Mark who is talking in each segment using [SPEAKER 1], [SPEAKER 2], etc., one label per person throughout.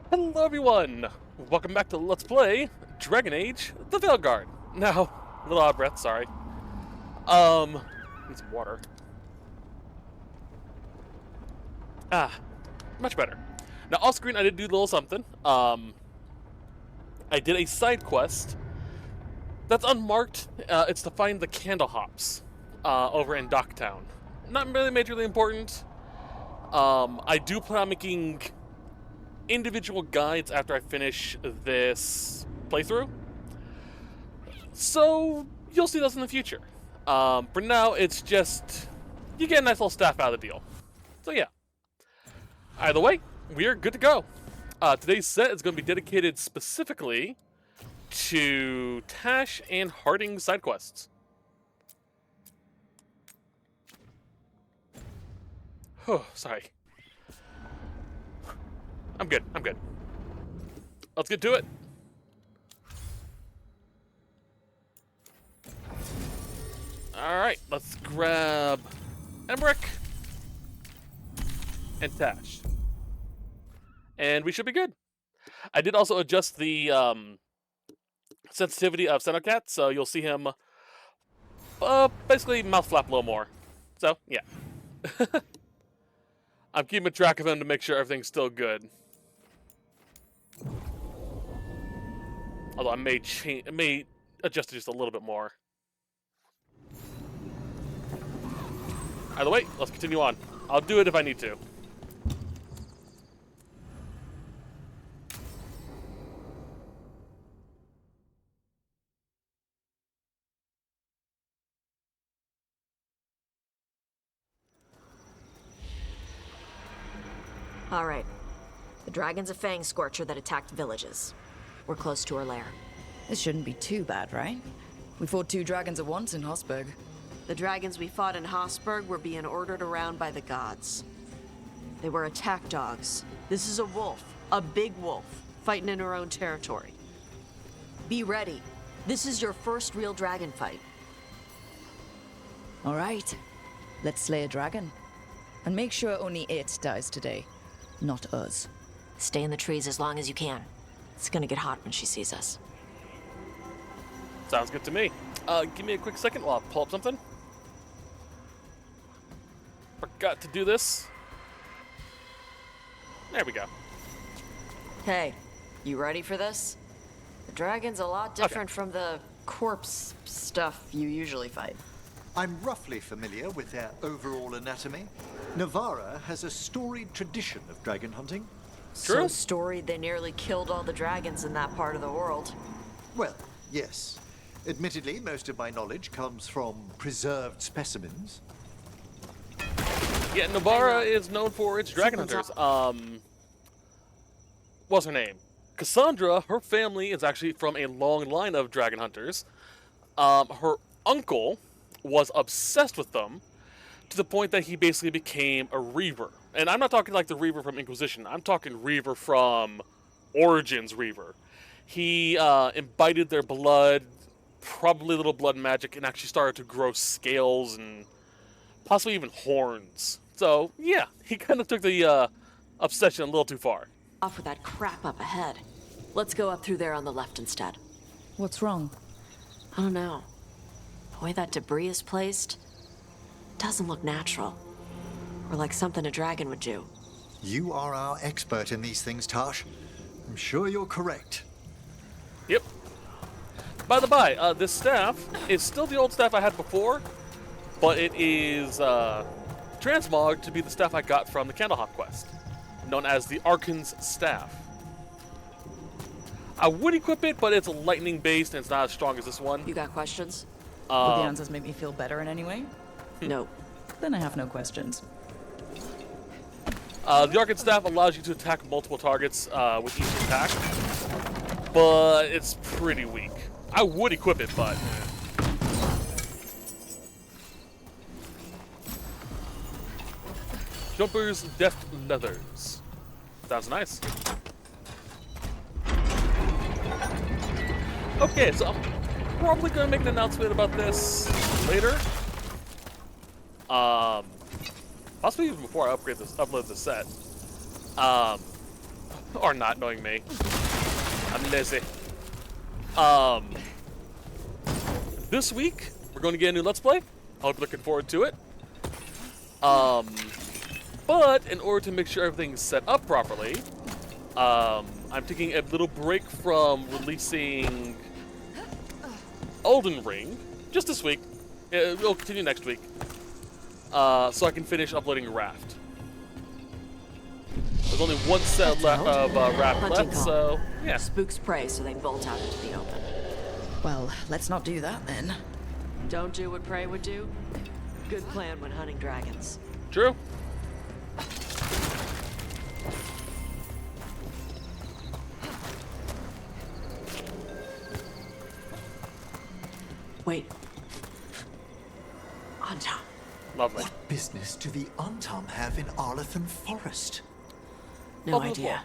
[SPEAKER 1] Hello everyone! Welcome back to Let's Play Dragon Age, the Veilguard. Now, a little out of breath, sorry. Need some water. Much better. Now off screen I did do a little something. I did a side quest that's unmarked. It's to find the candle hops over in Docktown. Not really majorly important. I do plan on making individual guides after I finish this playthrough, so you'll see those in the future. For now, it's just you get a nice little staff out of the deal. So yeah, either way, we are good to go. Today's set is going to be dedicated specifically to Tash and Harding side quests. Oh, sorry. I'm good. Let's get to it. Alright, let's grab Emmerich and Tash. And we should be good. I did also adjust the sensitivity of Sendo, so you'll see him basically mouth flap a little more. So, yeah. I'm keeping track of him to make sure everything's still good. Although I may adjust it just a little bit more. Either way, let's continue on. I'll do it if I need to.
[SPEAKER 2] All right. The dragon's a fang scorcher that attacked villages. We're close to her lair.
[SPEAKER 3] This shouldn't be too bad, right? We fought 2 dragons at once in Hosberg.
[SPEAKER 4] The dragons we fought in Hosberg were being ordered around by the gods. They were attack dogs. This is a wolf, a big wolf, fighting in her own territory. Be ready. This is your first real dragon fight.
[SPEAKER 3] All right, let's slay a dragon. And make sure only it dies today, not us.
[SPEAKER 2] Stay in the trees as long as you can. It's gonna get hot when she sees us.
[SPEAKER 1] Sounds good to me. Give me a quick second while I pull up something. Forgot to do this. There we go.
[SPEAKER 4] Hey, you ready for this? The dragon's a lot different from the corpse stuff you usually fight.
[SPEAKER 5] I'm roughly familiar with their overall anatomy. Navarra has a storied tradition of dragon hunting.
[SPEAKER 1] True.
[SPEAKER 4] So storied they nearly killed all the dragons in that part of the world.
[SPEAKER 5] Well, yes. Admittedly, most of my knowledge comes from preserved specimens.
[SPEAKER 1] Yeah, Navarra is known for its dragon hunters. What's her name? Cassandra, her family is actually from a long line of dragon hunters. Her uncle was obsessed with them to the point that he basically became a Reaver. And I'm not talking like the Reaver from Inquisition. I'm talking Reaver from Origins Reaver. He imbibed their blood, probably a little blood magic, and actually started to grow scales and possibly even horns. So, yeah, he kind of took the obsession a little too far.
[SPEAKER 4] Off with that crap up ahead. Let's go up through there on the left instead.
[SPEAKER 3] What's wrong?
[SPEAKER 4] I don't know. The way that debris is placed doesn't look natural. Or like something a dragon would do.
[SPEAKER 5] You are our expert in these things, Tash. I'm sure you're correct.
[SPEAKER 1] Yep. By the by, this staff is still the old staff I had before, but it is transmogged to be the staff I got from the Candlehop quest, known as the Arkan's Staff. I would equip it, but it's lightning based and it's not as strong as this one.
[SPEAKER 4] You got questions?
[SPEAKER 3] Would the answers make me feel better in any way?
[SPEAKER 4] No.
[SPEAKER 3] Then I have no questions.
[SPEAKER 1] The Arkan Staff allows you to attack multiple targets with each attack, but it's pretty weak. I would equip it, but... Jumper's Deft Leathers. Sounds nice. Okay, so I'm probably going to make an announcement about this later. Possibly even before I upload this set. Or not, knowing me. I'm lazy. This week, we're going to get a new Let's Play. I hope you're looking forward to it. But in order to make sure everything's set up properly, I'm taking a little break from releasing Elden Ring, just this week. It'll continue next week, so I can finish uploading Raft. There's only one set of Raft
[SPEAKER 2] Hunting
[SPEAKER 1] left,
[SPEAKER 2] call.
[SPEAKER 1] so yeah.
[SPEAKER 2] Spooks prey, so they bolt out into the open.
[SPEAKER 3] Well, let's not do that then.
[SPEAKER 4] Don't do what prey would do? Good plan when hunting dragons.
[SPEAKER 1] True.
[SPEAKER 4] Wait. Antam.
[SPEAKER 1] Lovely.
[SPEAKER 5] What business do the Untum have in Arlathan Forest?
[SPEAKER 4] No
[SPEAKER 1] Bubble
[SPEAKER 4] idea.
[SPEAKER 1] ball.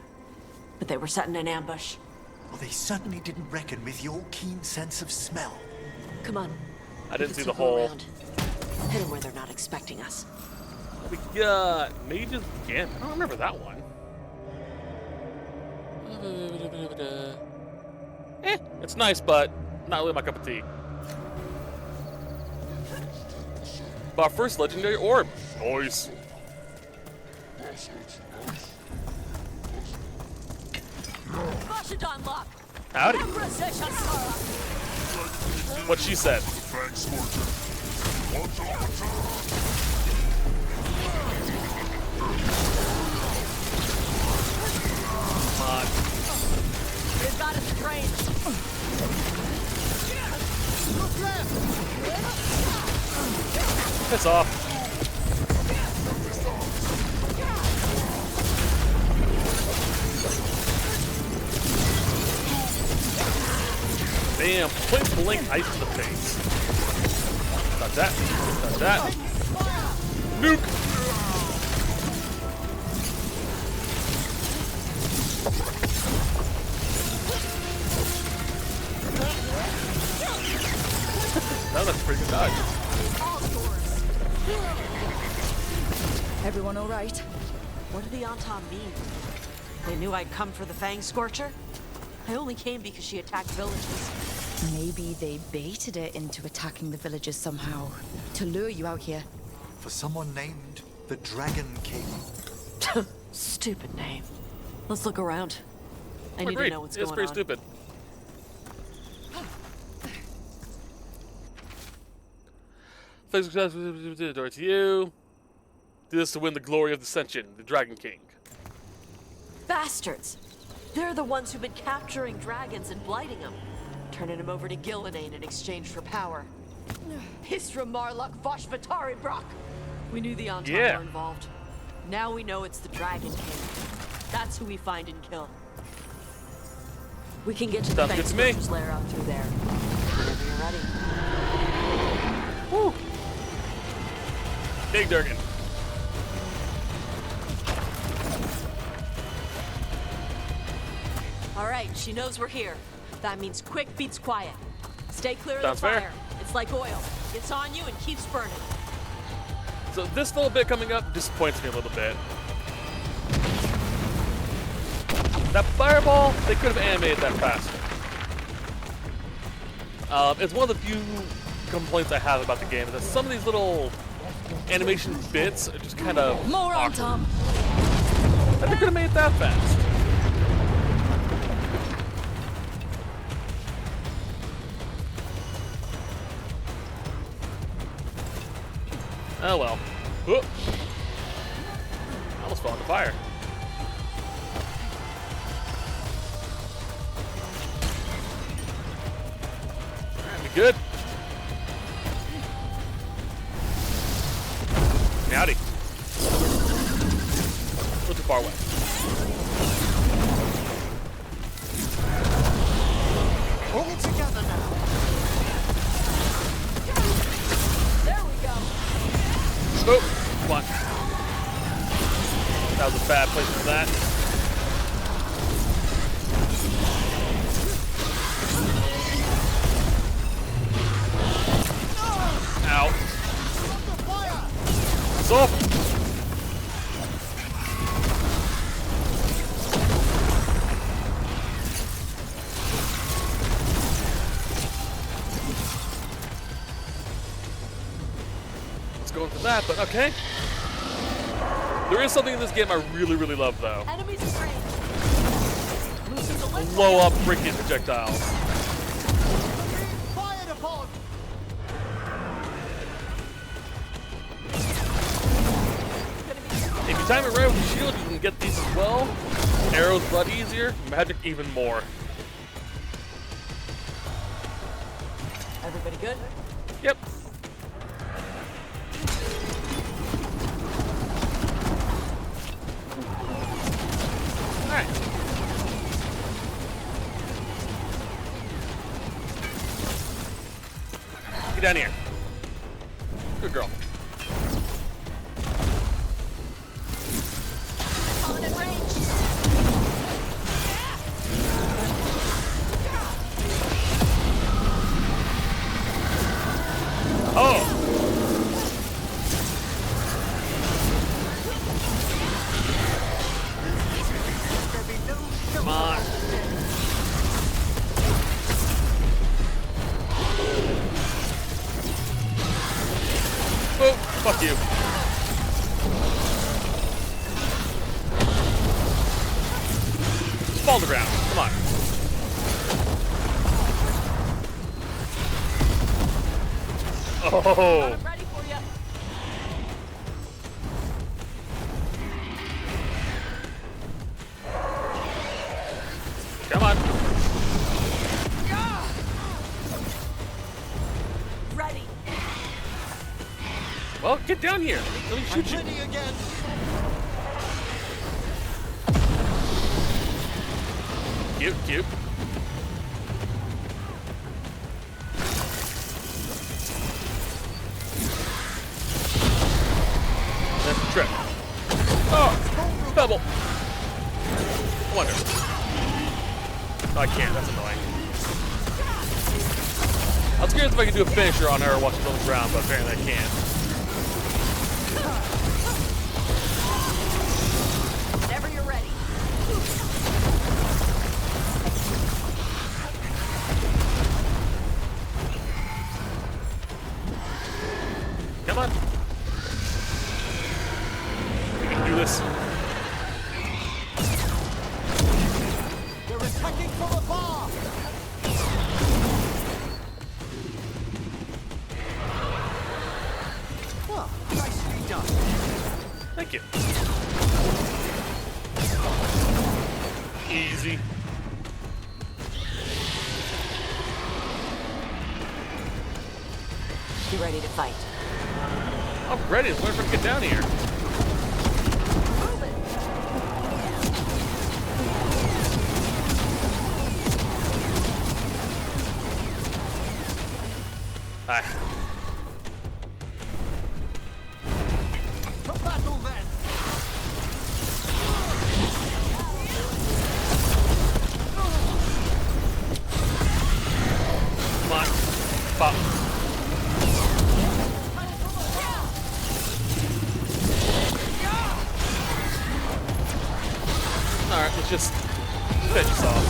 [SPEAKER 4] But they were setting an ambush.
[SPEAKER 5] Well, they certainly didn't reckon with your keen sense of smell.
[SPEAKER 4] Come on.
[SPEAKER 1] I didn't
[SPEAKER 4] Let's
[SPEAKER 1] see the
[SPEAKER 4] circle
[SPEAKER 1] hole.
[SPEAKER 4] around. Hit them where they're not expecting us.
[SPEAKER 1] We got Mage's Gambit. I don't remember that one. It's nice, but not really my cup of tea. But our first legendary orb. Nice. Howdy. What she said. Come on.
[SPEAKER 4] They've got us trained.
[SPEAKER 1] Piss off. Damn, point blank ice in the face. Got that. Got that. Nuke! That was a pretty good dodge.
[SPEAKER 3] Everyone all right?
[SPEAKER 4] What did the Antam mean? They knew I'd come for the Fang Scorcher? I only came because she attacked villages.
[SPEAKER 3] Maybe they baited it into attacking the villagers somehow to lure you out here.
[SPEAKER 5] For someone named the Dragon King.
[SPEAKER 4] Stupid name. Let's look around. I need to
[SPEAKER 1] Agreed.
[SPEAKER 4] know what's
[SPEAKER 1] It's
[SPEAKER 4] going
[SPEAKER 1] pretty
[SPEAKER 4] on.
[SPEAKER 1] stupid. Thanks for door to you. Do this to win the glory of Dissension, the Dragon King.
[SPEAKER 4] Bastards! They're the ones who've been capturing dragons and blighting them. Turning them over to Ghilan'nain in exchange for power. Hisra Marluk Voshvatari Brock! We knew the Antam
[SPEAKER 1] Yeah.
[SPEAKER 4] were involved. Now we know it's the Dragon King. That's who we find and kill. We can get to the
[SPEAKER 1] Sounds
[SPEAKER 4] Fang
[SPEAKER 1] good to me.
[SPEAKER 4] Scorcher's lair out through there. Whenever you're ready.
[SPEAKER 1] Woo! Big Durgan.
[SPEAKER 4] All right, she knows we're here. That means quick beats quiet. Stay clear of
[SPEAKER 1] Sounds
[SPEAKER 4] the
[SPEAKER 1] fair.
[SPEAKER 4] fire. It's like oil. It's on you and keeps burning.
[SPEAKER 1] So this little bit coming up disappoints me a little bit. That fireball, they could have animated that faster. It's one of the few complaints I have about the game, is that some of these little animation bits are just kind of
[SPEAKER 3] More on
[SPEAKER 1] awkward.
[SPEAKER 3] Tom.
[SPEAKER 1] And they could have made it that fast. Oh well. Whoop. Almost fell into fire. Alright, we good? Howdy. A little too far away.
[SPEAKER 5] All together now.
[SPEAKER 4] There we go.
[SPEAKER 1] Oh, come on. That was a bad place for that. Ow. It's off. that, but okay. There is something in this game I really, really love, though.
[SPEAKER 4] Enemies in range. Losing the link.
[SPEAKER 1] Blow up freaking projectiles.
[SPEAKER 5] Fired upon!
[SPEAKER 1] If you time it right with the shield, you can get these as well. Arrows a lot easier, magic even more.
[SPEAKER 4] Everybody good?
[SPEAKER 1] Yep. Alright. Get down here. Good girl.
[SPEAKER 4] Coming in range.
[SPEAKER 1] Oh! Come on. Oh, fuck you. Just fall to the ground. Come on. Oh.
[SPEAKER 4] I'm ready for you.
[SPEAKER 1] Come on.
[SPEAKER 4] Ready.
[SPEAKER 1] Well, get down here. Let me shoot you.
[SPEAKER 5] Ready again!
[SPEAKER 1] Cute, cute. That's the trip. Oh, pebble. I wonder. Oh, I can't. That's annoying. I was curious if I could do a finisher on her while she's on the ground, but apparently I can't.
[SPEAKER 4] Whenever you're ready.
[SPEAKER 1] Come on. We can do this.
[SPEAKER 5] They're attacking from afar! Well, nicely done.
[SPEAKER 1] Thank you. Easy.
[SPEAKER 2] Be ready to fight.
[SPEAKER 1] I'm ready. Let's learn to get down here. Hi.
[SPEAKER 5] To battle then!
[SPEAKER 1] Come on. Pop. Alright, let's just finish this off.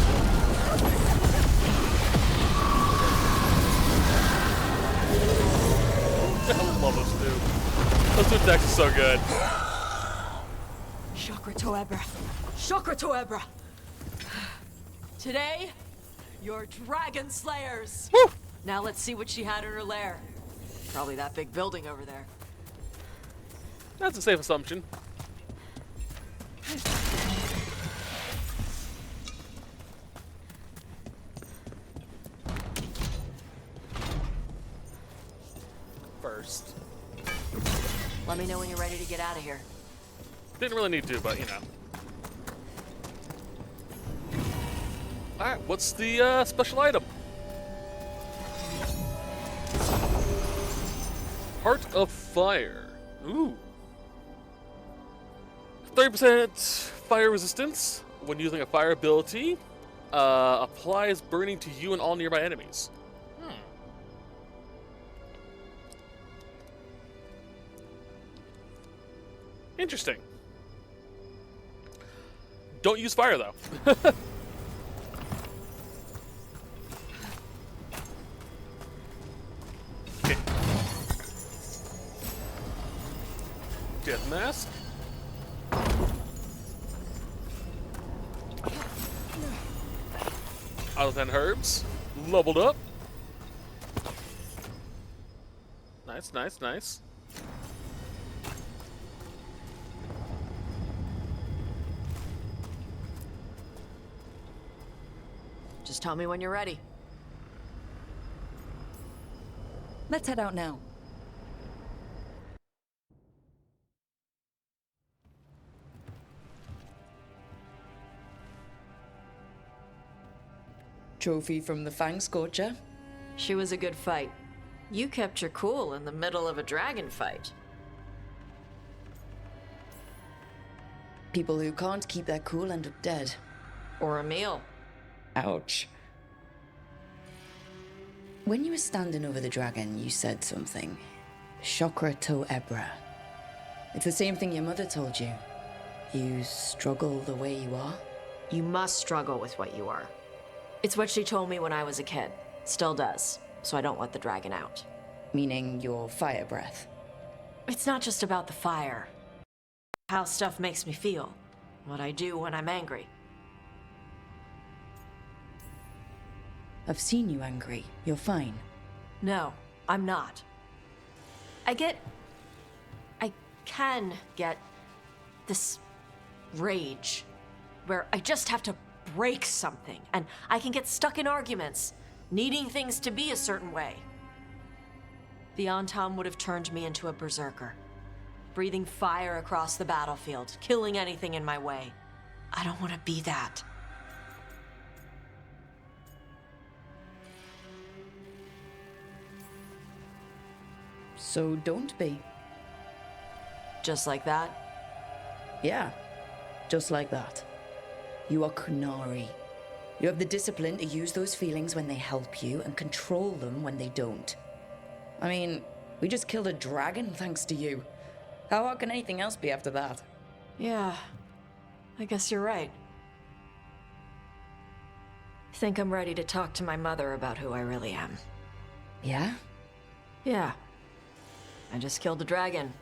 [SPEAKER 1] I love those two. Those two attacks are so good.
[SPEAKER 4] Chakra Toebra. Chakra Toebra. Today, you're dragon slayers.
[SPEAKER 1] Woo!
[SPEAKER 4] Now let's see what she had in her lair. Probably that big building over there.
[SPEAKER 1] That's a safe assumption. First.
[SPEAKER 4] Let me know when you're ready to get out of here.
[SPEAKER 1] Didn't really need to, but you know. Alright, what's the special item? Heart of Fire. Ooh. 30% fire resistance when using a fire ability. Applies burning to you and all nearby enemies. Interesting. Don't use fire, though. Okay. mask. Other than herbs, leveled up. Nice, nice, nice.
[SPEAKER 4] Just tell me when you're ready.
[SPEAKER 3] Let's head out now. Trophy from the Fang Scorcher.
[SPEAKER 4] She was a good fight. You kept your cool in the middle of a dragon fight.
[SPEAKER 3] People who can't keep their cool end up dead.
[SPEAKER 4] Or a meal.
[SPEAKER 3] Ouch. When you were standing over the dragon, you said something. Chakra to Ebra. It's the same thing your mother told you. You struggle the way you are.
[SPEAKER 4] You must struggle with what you are. It's what she told me when I was a kid. Still does. So I don't let the dragon out.
[SPEAKER 3] Meaning your fire breath.
[SPEAKER 4] It's not just about the fire. How stuff makes me feel. What I do when I'm angry.
[SPEAKER 3] I've seen you angry. You're fine.
[SPEAKER 4] No, I'm not. I can get this rage where I just have to break something and I can get stuck in arguments, needing things to be a certain way. The Antam would have turned me into a berserker, breathing fire across the battlefield, killing anything in my way. I don't want to be that.
[SPEAKER 3] So don't be.
[SPEAKER 4] Just like that?
[SPEAKER 3] Yeah, just like that. You are Kunari. You have the discipline to use those feelings when they help you and control them when they don't. I mean, we just killed a dragon thanks to you. How hard can anything else be after that?
[SPEAKER 4] Yeah, I guess you're right. Think I'm ready to talk to my mother about who I really am.
[SPEAKER 3] Yeah?
[SPEAKER 4] Yeah. I just killed a dragon.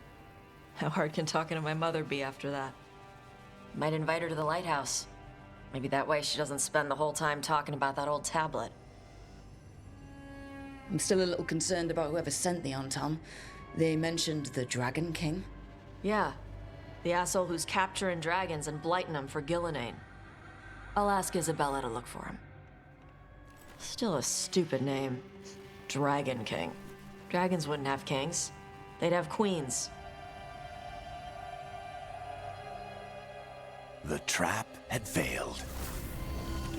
[SPEAKER 4] How hard can talking to my mother be after that? Might invite her to the lighthouse. Maybe that way she doesn't spend the whole time talking about that old tablet.
[SPEAKER 3] I'm still a little concerned about whoever sent the Antam. They mentioned the Dragon King.
[SPEAKER 4] Yeah. The asshole who's capturing dragons and blighting them for Ghilan'nain. I'll ask Isabella to look for him. Still a stupid name. Dragon King. Dragons wouldn't have kings. They'd have queens.
[SPEAKER 6] The trap had failed.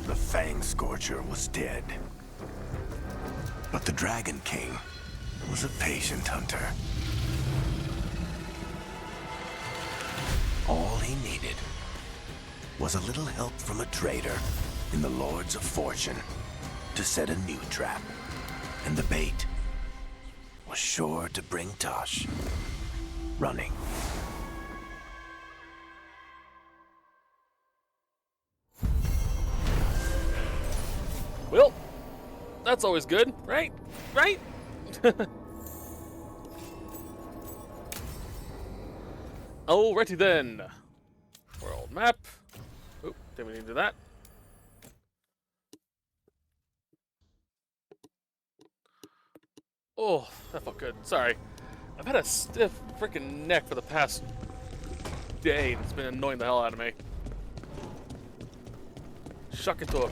[SPEAKER 6] The Fang Scorcher was dead. But the Dragon King was a patient hunter. All he needed was a little help from a trader in the Lords of Fortune to set a new trap. And the bait was sure to bring Tosh running.
[SPEAKER 1] Well, that's always good, right? Right? Alrighty then. World map. Oop, didn't we need to do that? Oh, that felt good. Sorry. I've had a stiff freaking neck for the past day, and it's been annoying the hell out of me. Shuck it to a...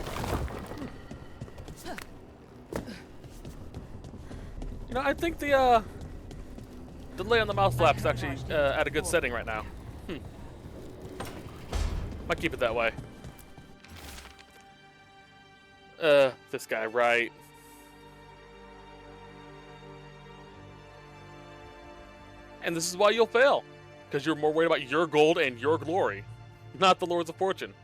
[SPEAKER 1] You know, I think the delay on the mouse flap is actually at a good setting right now. Might keep it that way. This guy, right. And this is why you'll fail. Because you're more worried about your gold and your glory, not the Lords of Fortune.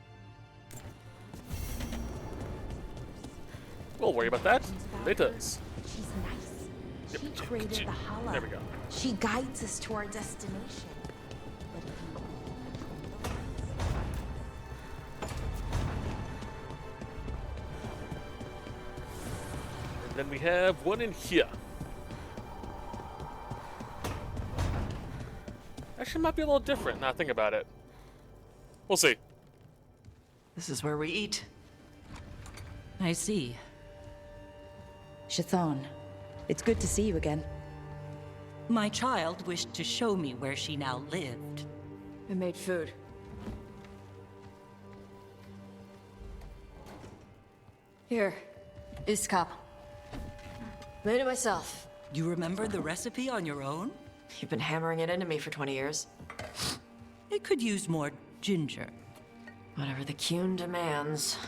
[SPEAKER 1] We'll worry about that later.
[SPEAKER 7] She's nice.
[SPEAKER 1] Yep.
[SPEAKER 7] She created the Hala.
[SPEAKER 1] There we go.
[SPEAKER 7] She guides us to our destination.
[SPEAKER 1] And then we have one in here. Actually, actually might be a little different now I think about it. We'll see.
[SPEAKER 4] This is where we eat.
[SPEAKER 8] I see.
[SPEAKER 3] Shathan, it's good to see you again.
[SPEAKER 8] My child wished to show me where she now lived.
[SPEAKER 2] I made food. Here, this cup. Made it myself.
[SPEAKER 8] You remember the recipe on your own?
[SPEAKER 2] You've been hammering it into me for 20 years.
[SPEAKER 8] It could use more ginger.
[SPEAKER 2] Whatever the Qun demands.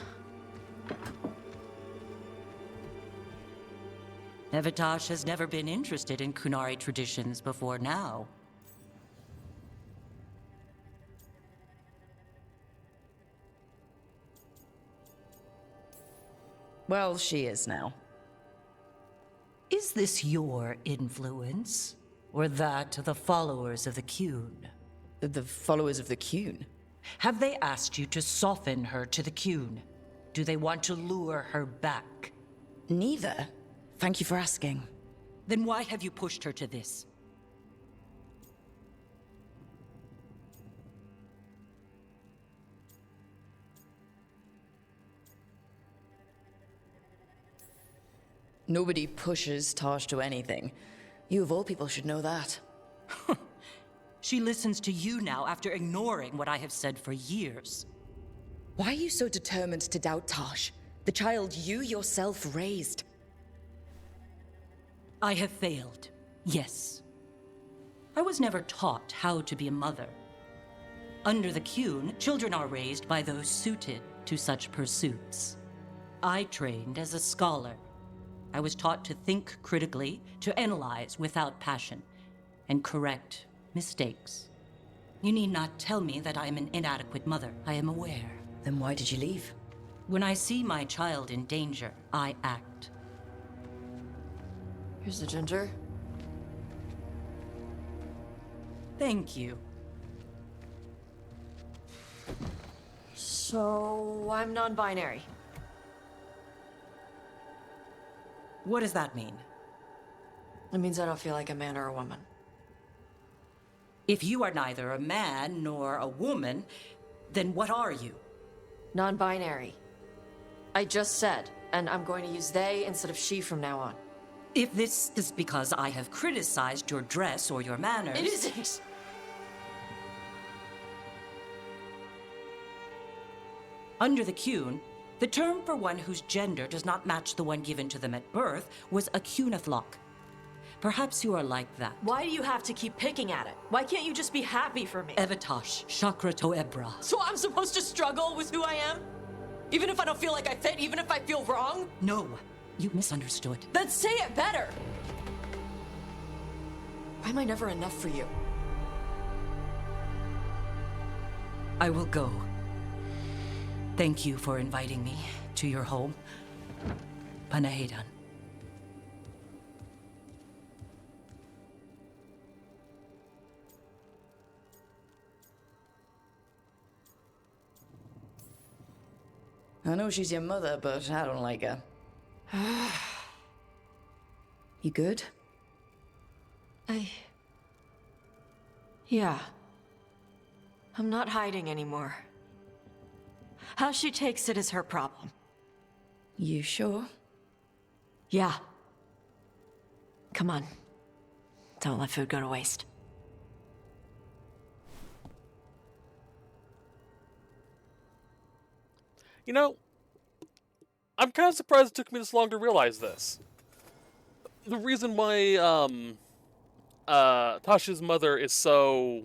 [SPEAKER 8] Evitash has never been interested in Kunari traditions before now.
[SPEAKER 3] Well, she is now.
[SPEAKER 8] Is this your influence? Or that of the followers of the Qun?
[SPEAKER 3] The followers of the Qun.
[SPEAKER 8] Have they asked you to soften her to the Qun? Do they want to lure her back?
[SPEAKER 3] Neither. Thank you for asking.
[SPEAKER 8] Then why have you pushed her to this?
[SPEAKER 3] Nobody pushes Tosh to anything. You of all people should know that.
[SPEAKER 8] She listens to you now after ignoring what I have said for years.
[SPEAKER 3] Why are you so determined to doubt Tosh? The child you yourself raised.
[SPEAKER 8] I have failed, yes. I was never taught how to be a mother. Under the Qun, children are raised by those suited to such pursuits. I trained as a scholar. I was taught to think critically, to analyze without passion, and correct mistakes. You need not tell me that I am an inadequate mother. I am aware.
[SPEAKER 3] Then why did you leave?
[SPEAKER 8] When I see my child in danger, I act.
[SPEAKER 2] Here's the ginger.
[SPEAKER 8] Thank you.
[SPEAKER 2] So, I'm non-binary.
[SPEAKER 8] What does that mean?
[SPEAKER 2] It means I don't feel like a man or a woman.
[SPEAKER 8] If you are neither a man nor a woman, then what are you?
[SPEAKER 2] Non-binary. I just said, and I'm going to use they instead of she from now on.
[SPEAKER 8] If this is because I have criticized your dress or your manners...
[SPEAKER 2] It isn't!
[SPEAKER 8] Under the Qun, the term for one whose gender does not match the one given to them at birth was a Qunathlok. Perhaps you are like that.
[SPEAKER 2] Why do you have to keep picking at it? Why can't you just be happy for me?
[SPEAKER 8] Evitash, Chakra to Ebra.
[SPEAKER 2] So I'm supposed to struggle with who I am? Even if I don't feel like I fit, even if I feel wrong?
[SPEAKER 8] No, you misunderstood.
[SPEAKER 2] Then say it better! Why am I never enough for you?
[SPEAKER 8] I will go. Thank you for inviting me to your home. Panahedan.
[SPEAKER 3] I know she's your mother, but I don't like her. You good?
[SPEAKER 2] Yeah. I'm not hiding anymore. How she takes it is her problem.
[SPEAKER 3] You sure?
[SPEAKER 2] Yeah. Come on. Don't let food go to waste.
[SPEAKER 1] You know, I'm kind of surprised it took me this long to realize this. The reason why, Tasha's mother is so,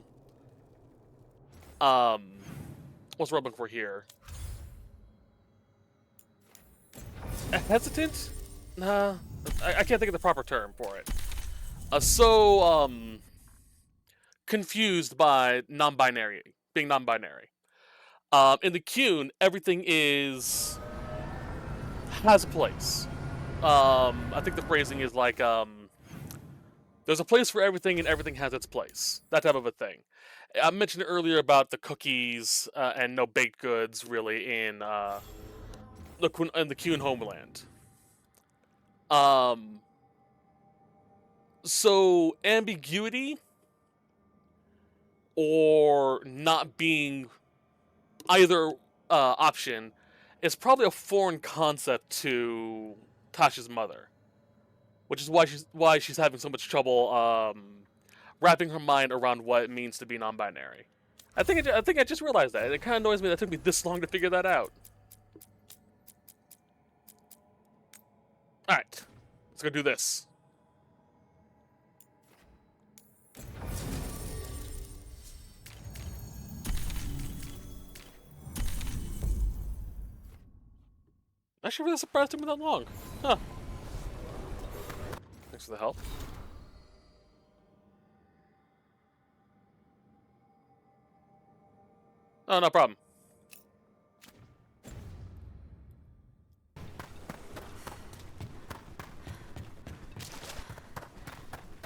[SPEAKER 1] what's the word I'm looking for here? Hesitant? Nah, I can't think of the proper term for it. Confused by non-binary, being non-binary. In the Qun, everything has a place. I think the phrasing is like, there's a place for everything and everything has its place. That type of a thing. I mentioned earlier about the cookies and no baked goods, really, in the Qun homeland. So ambiguity or not being either option is probably a foreign concept to Tasha's mother, which is why she's having so much trouble wrapping her mind around what it means to be non-binary. I think I just realized that. It kind of annoys me that it took me this long to figure that out. All right, let's go do this. Actually, really surprised it took me that long. Huh. Thanks for the help. Oh, no problem.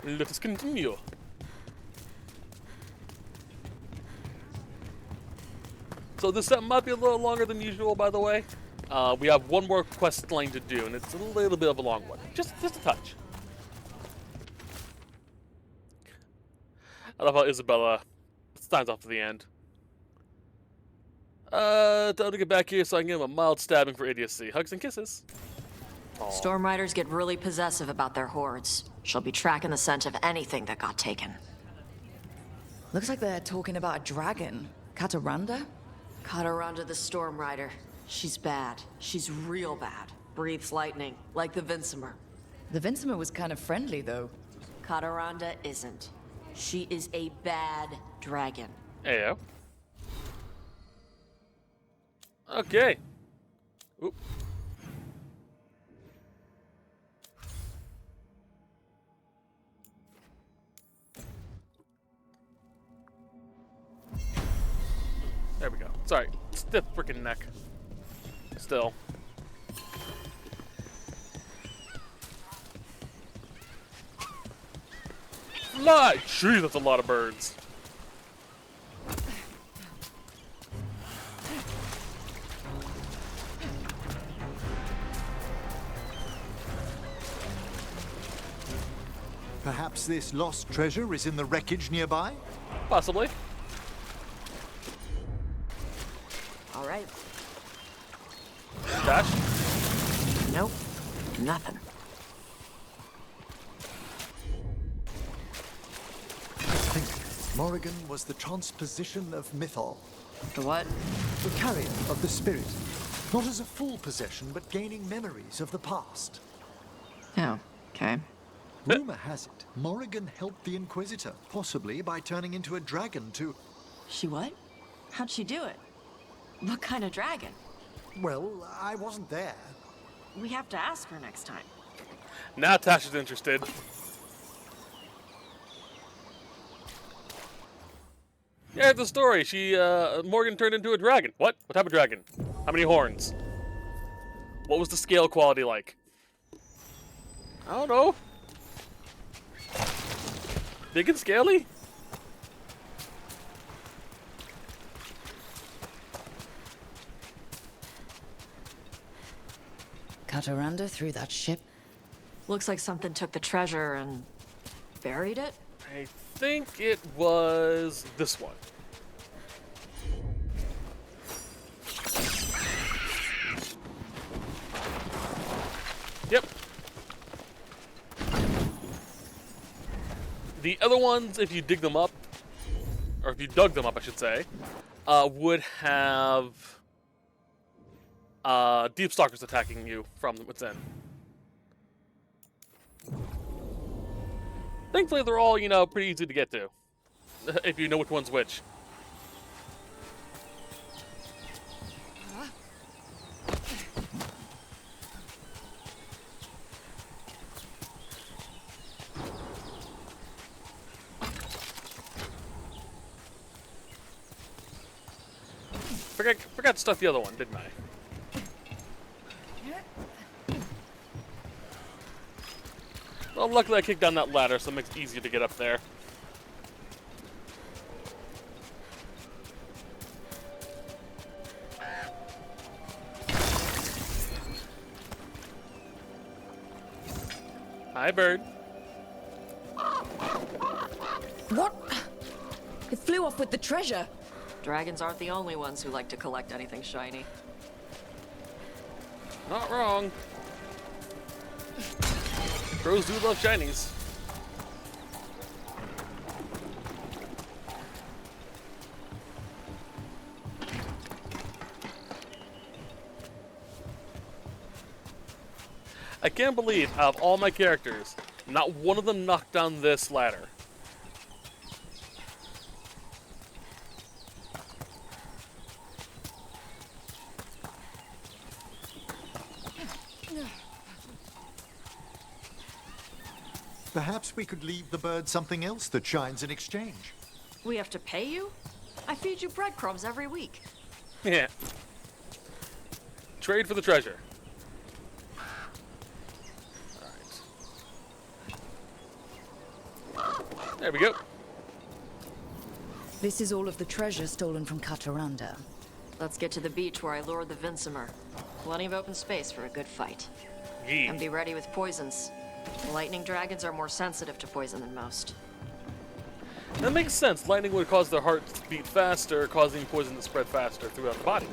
[SPEAKER 1] Let us continue. So this set might be a little longer than usual, by the way. We have one more quest line to do, and it's a little bit of a long one. Just a touch. I love how Isabella signs off at the end. Time to get back here so I can give him a mild stabbing for idiocy. Hugs and kisses. Aww.
[SPEAKER 4] Storm Riders get really possessive about their hordes. She'll be tracking the scent of anything that got taken.
[SPEAKER 3] Looks like they're talking about a dragon. Kataranda?
[SPEAKER 4] Kataranda the Storm Rider. She's bad. She's real bad. Breathes lightning, like the Vincimer.
[SPEAKER 3] The Vincimer was kind of friendly, though.
[SPEAKER 4] Kataranda isn't. She is a bad dragon.
[SPEAKER 1] Ayo. Okay. Oop. There we go. Sorry. Stiff freaking neck. Still. Fly! Jeez, that's a lot of birds.
[SPEAKER 5] Perhaps this lost treasure is in the wreckage nearby?
[SPEAKER 1] Possibly.
[SPEAKER 4] All right.
[SPEAKER 1] Dash?
[SPEAKER 4] Nope. Nothing.
[SPEAKER 5] I think Morrigan was the transposition of Mythol,
[SPEAKER 4] The what?
[SPEAKER 5] the carrier of the spirit. Not as a full possession, but gaining memories of the past.
[SPEAKER 4] Oh, okay.
[SPEAKER 5] Rumor has it, Morrigan helped the Inquisitor, possibly by turning into a dragon to...
[SPEAKER 4] She what? How'd she do it? What kind of dragon?
[SPEAKER 5] Well, I wasn't there.
[SPEAKER 4] We have to ask her next time.
[SPEAKER 1] Now Tasha's interested. Yeah, the story. Morgan turned into a dragon. What? What type of dragon? How many horns? What was the scale quality like? I don't know. Big and scaly?
[SPEAKER 3] Kataranda threw that ship.
[SPEAKER 4] Looks like something took the treasure and buried it.
[SPEAKER 1] I think it was this one. Yep. The other ones, if you dig them up, or if you dug them up, I should say, would have deep stalkers attacking you from within. Thankfully, they're all, pretty easy to get to, if you know which one's which. Forgot to stuff the other one, didn't I? Well, luckily I kicked down that ladder, so it makes it easier to get up there. Hi, bird.
[SPEAKER 3] What? It flew off with the treasure.
[SPEAKER 2] Dragons aren't the only ones who like to collect anything shiny.
[SPEAKER 1] Not wrong. Crows do love shinies. I can't believe, out of all my characters, not one of them knocked down this ladder.
[SPEAKER 5] Perhaps we could leave the bird something else that shines in exchange.
[SPEAKER 2] We have to pay you? I feed you breadcrumbs every week.
[SPEAKER 1] Yeah. Trade for the treasure. Alright. There we go.
[SPEAKER 3] This is all of the treasure stolen from Kataranda.
[SPEAKER 2] Let's get to the beach where I lured the Vinsimer. Plenty of open space for a good fight.
[SPEAKER 1] Yee.
[SPEAKER 2] And be ready with poisons. Lightning dragons are more sensitive to poison than most.
[SPEAKER 1] That makes sense. Lightning would cause their heart to beat faster, causing poison to spread faster throughout the body.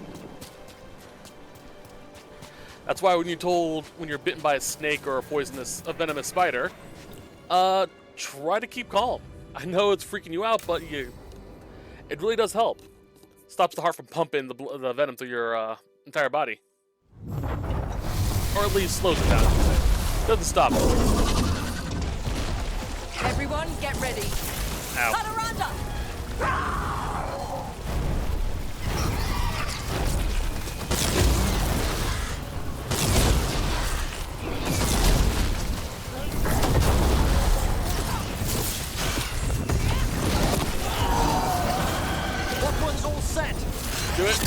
[SPEAKER 1] That's why when you're bitten by a snake or a venomous spider, try to keep calm. I know it's freaking you out, but it really does help. Stops the heart from pumping the venom through your entire body. Or at least slows it down. Doesn't stop it.
[SPEAKER 2] Everyone, get ready.
[SPEAKER 1] Ow.
[SPEAKER 2] Kataranda!
[SPEAKER 5] What one's all set?
[SPEAKER 1] Do it.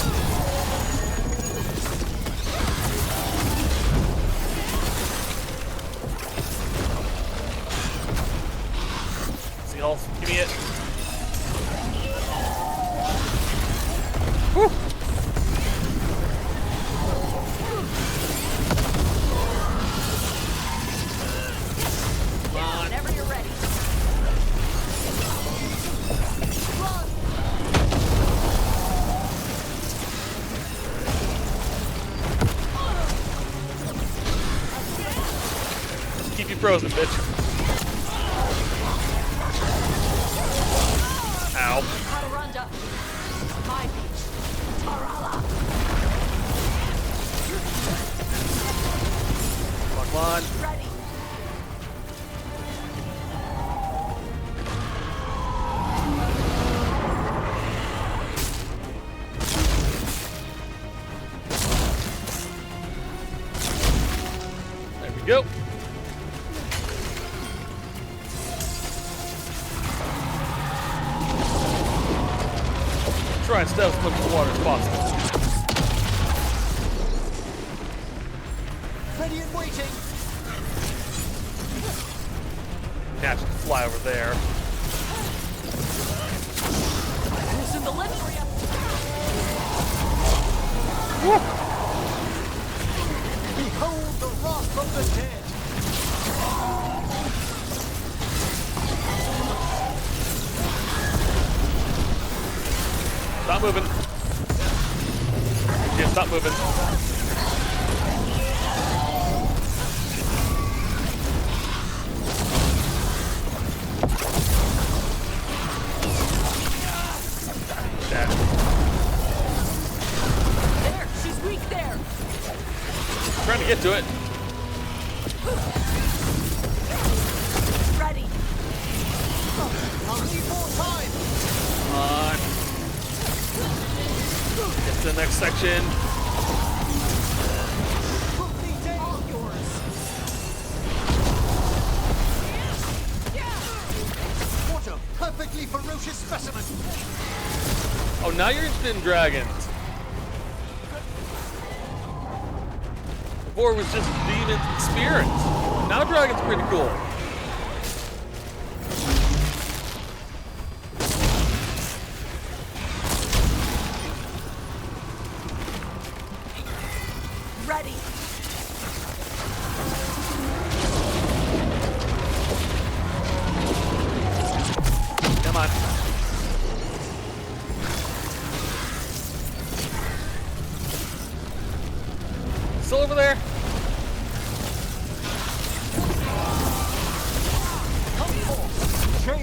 [SPEAKER 1] See, health. Give me it. Woo! Come on.
[SPEAKER 2] Whenever you're ready.
[SPEAKER 1] Keep you frozen, bitch. Ow.
[SPEAKER 2] Kataranda! My beach. Tarala!
[SPEAKER 1] Come on.
[SPEAKER 2] Ready.
[SPEAKER 1] There we go. Try and stay as much of the water as possible.
[SPEAKER 5] Ready and waiting.
[SPEAKER 1] Naturally fly over there.
[SPEAKER 2] Loosen the lips for you.
[SPEAKER 1] Woo!
[SPEAKER 5] Behold the wrath of the dead.
[SPEAKER 1] Stop moving. Yeah, stop moving. That.
[SPEAKER 2] There, she's weak there.
[SPEAKER 1] Trying to get to it.
[SPEAKER 2] Ready.
[SPEAKER 5] I'll need more time.
[SPEAKER 1] Come on. Get to the next section.
[SPEAKER 5] All yours. What a perfectly ferocious specimen.
[SPEAKER 1] Oh, now you're interested in dragons. Before it was just demons and spirits. Now dragons are pretty cool.
[SPEAKER 2] Ready.
[SPEAKER 1] Come on. Still over there?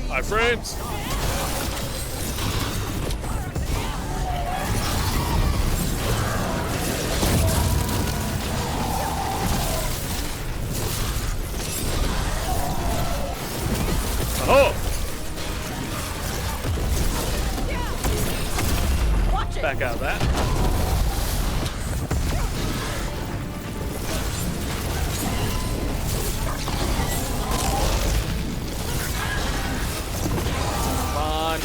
[SPEAKER 1] High frames. Oh! Back out of that. Come on.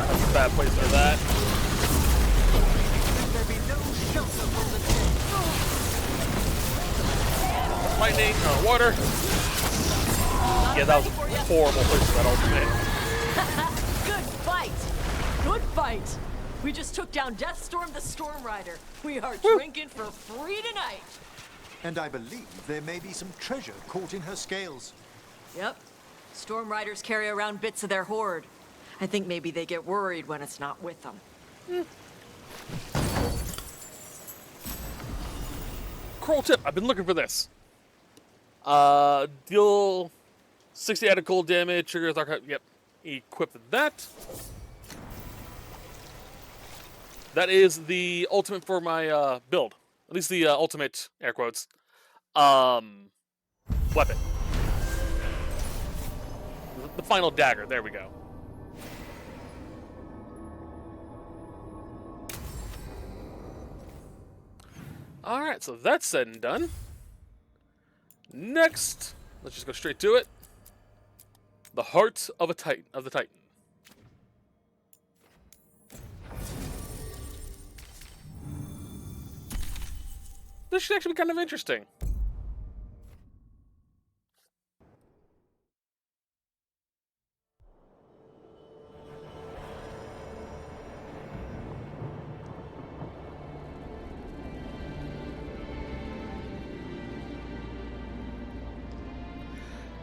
[SPEAKER 1] That's a bad place for that. Lightning, water. Yeah, that was a horrible place for that ultimate.
[SPEAKER 4] Good fight! Good fight! We just took down Deathstorm the Storm Rider. We are drinking for free tonight.
[SPEAKER 5] And I believe there may be some treasure caught in her scales.
[SPEAKER 4] Yep. Storm Riders carry around bits of their hoard. I think maybe they get worried when it's not with them.
[SPEAKER 1] Cruel tip. I've been looking for this. Deal 60 added cold damage, triggers archive. Yep. Equip that. That is the ultimate for my build. At least the ultimate, air quotes, weapon. The final dagger. There we go. Alright, so that's said and done. Next, let's just go straight to it. The heart of the Titan. This should actually be kind of interesting.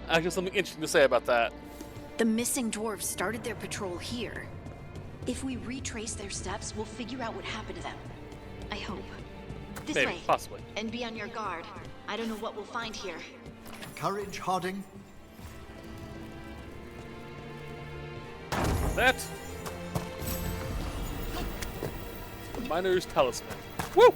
[SPEAKER 1] Actually, something interesting to say about that.
[SPEAKER 9] The missing dwarves started their patrol here. If we retrace their steps, we'll figure out what happened to them. I hope. This
[SPEAKER 1] Maybe,
[SPEAKER 9] way.
[SPEAKER 1] possibly.
[SPEAKER 9] And be on your guard. I don't know what we'll find here.
[SPEAKER 5] Courage, Harding.
[SPEAKER 1] That. The Miner's Talisman. Woo!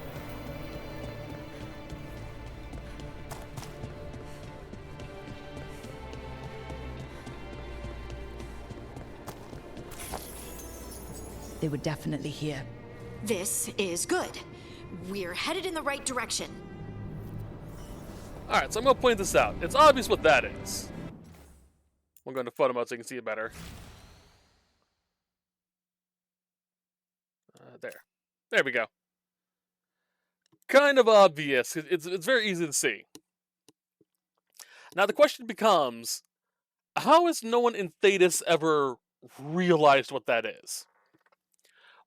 [SPEAKER 3] They were definitely here.
[SPEAKER 9] This is good. We're headed in the right direction.
[SPEAKER 1] Alright, so I'm going to point this out. It's obvious what that is. I'm going to photo mode so you can see it better. There. There we go. Kind of obvious. It's very easy to see. Now the question becomes, how has no one in Thetis ever realized what that is?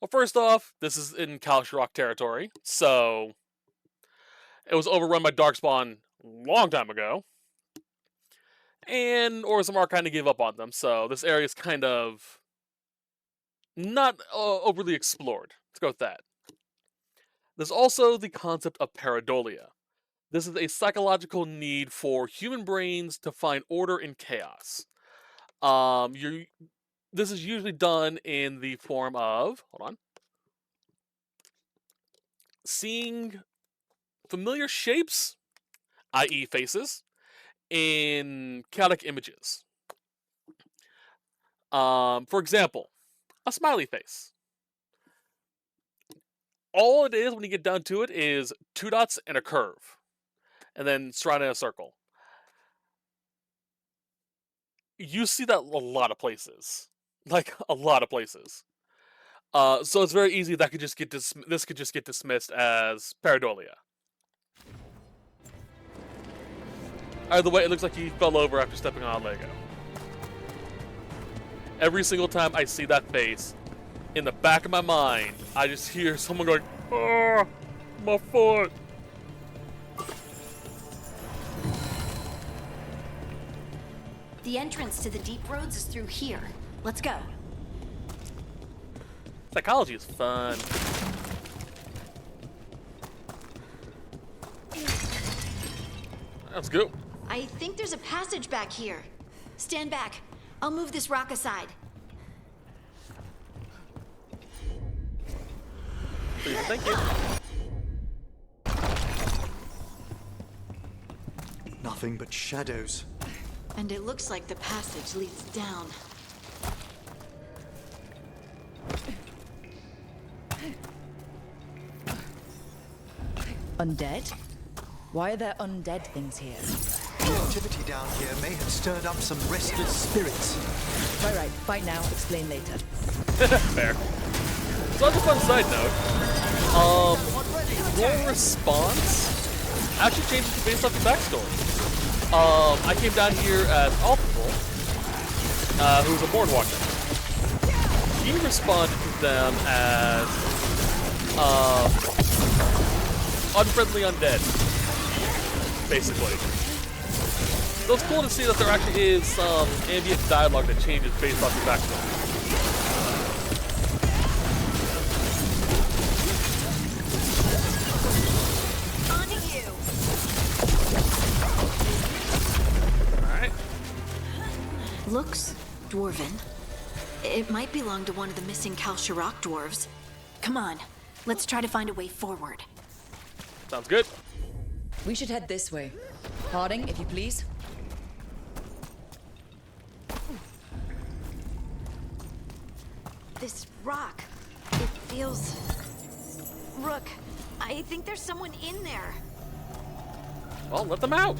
[SPEAKER 1] Well, first off, this is in Kalshrok territory, so it was overrun by Darkspawn a long time ago. And Orzammar kind of gave up on them, so this area is kind of not overly explored. Let's go with that. There's also the concept of pareidolia. This is a psychological need for human brains to find order in chaos. This is usually done in the form of, hold on, seeing familiar shapes, i.e. faces, in chaotic images. For example, a smiley face. All it is when you get down to it is 2 dots and a curve, and then surrounded in a circle. You see that a lot of places. Like, a lot of places. So it's very easy that this could just get dismissed as pareidolia. Either way, it looks like he fell over after stepping on a Lego. Every single time I see that face, in the back of my mind, I just hear someone going, "Oh, my foot."
[SPEAKER 9] The entrance to the deep roads is through here. Let's go.
[SPEAKER 1] Psychology is fun. Let's go.
[SPEAKER 9] I think there's a passage back here. Stand back. I'll move this rock aside.
[SPEAKER 1] Please, thank you.
[SPEAKER 5] Nothing but shadows.
[SPEAKER 9] And it looks like the passage leads down.
[SPEAKER 3] Undead? Why are there undead things here?
[SPEAKER 5] The activity down here may have stirred up some restless spirits.
[SPEAKER 3] Right. Fight now, explain later.
[SPEAKER 1] Fair. So as a fun side note, your response actually changes based off your backstory. I came down here as Alphaville, who's a board watcher. He responded to them as unfriendly undead, basically. So it's cool to see that there actually is some ambient dialogue that changes based off your backstory.
[SPEAKER 9] Looks dwarven. It might belong to one of the missing Kalsharok dwarves. Come on, let's try to find a way forward.
[SPEAKER 1] Sounds good.
[SPEAKER 3] We should head this way. Harding, if you please.
[SPEAKER 9] This rock, it feels... Rook, I think there's someone in there.
[SPEAKER 1] Well, let them out.